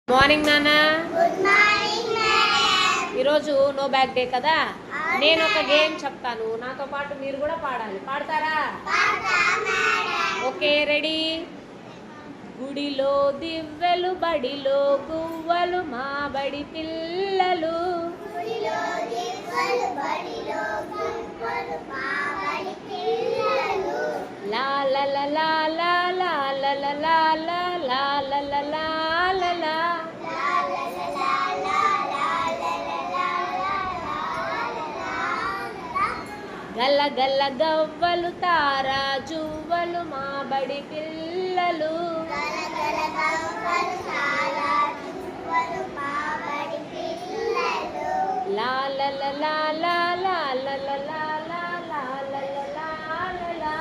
Morning నానా. Good morning madam. ఈరోజు no bag day కదా. నేను ఒక గేమ్ చెప్తాను, నాతో పాటు మీరు కూడా పాడాలి. పాడతారా? Okay, ready. గుడిలో దివ్వెలు, బడిలో గువ్వలు, మా బడి పిల్లలు. లా లా లా లా లా లా లా లా లా లా లా లా లా లా లా లా. గల్ల గల్ల గవ్వలు, తారా జువ్వలు, మా బడి పిల్లలు. లా లా లా లా లా లా లా లా లా లా లా లా లా లా.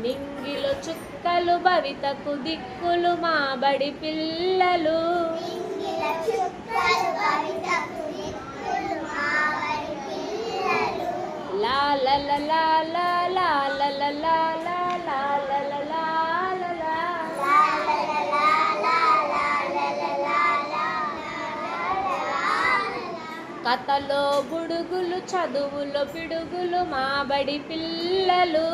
నింగిలో చుక్కలు, భవితకు దిక్కులు, మా బడి పిల్లలు. లా లా లా లా లా లా లా లా లా లా లా లా లా లా లా. కథలో బుడుగులు, చదువులో పిడుగులు, మా బడి పిల్లలు.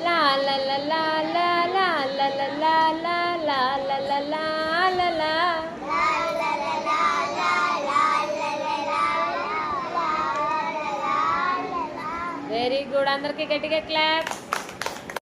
లా లా లా లా లా లా లా లా లా లా లా లా లా లా లా లా. వెరీ గుడ్, అందరికీ గట్టిగా క్లాప్.